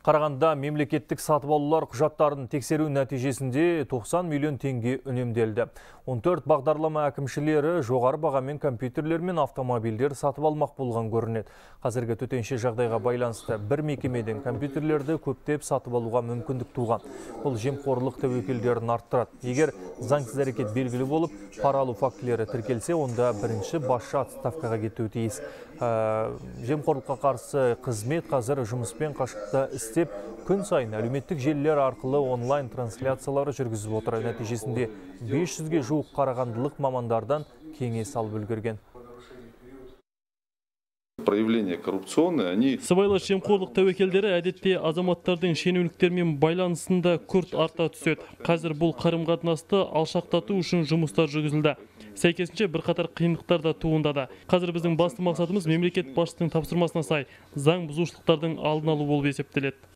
Қарағандыда мемлекеттік сатып алулар құжаттарын тексеру нәтижесінде 90 миллион теңге үнемделді. 14 бағдарлама әкімшілері жоғары бағамен компьютерлер мен автомобильдер сатып алмақ болған көрінеді. Қазіргі төтенше жағдайға байланысты бір мекемеден компьютерлерді көптеп сатып алуға мүмкіндік туған. Бұл жемқорлық тәуекелдерін арттырады. Егер заңсыз әрекет белгілі болып, пара алу фактілері тіркелсе, онда бірінші басшы отставкаға кетуі тиіс. Жемқорлыққа қарсы қызмет қазір жұмыспен қашықта істеп, күн сайын әлеуметтік желілер арқылы онлайн трансляциялары жүргізіп отыр. Нәтижесінде 500-ге жуық қарағандылық мамандардан кеңес алып үлгерген. Проявления коррупционные, они... Сыбайлас жемқорлық тәуекелдері әдетте азаматтардың шенеуніктермен байланысында күрт арта түседі. Қазір бұл қарым-қатынасты алшақтату үшін жұмыстар жүргізілді. Сәйкесінше бірқатар қиындықтар да туындады. Қазір біздің басты мақсатымыз мемлекет басшысының тапсырмасына сай заң бұзушылықтардың алдын алу болып есептеледі.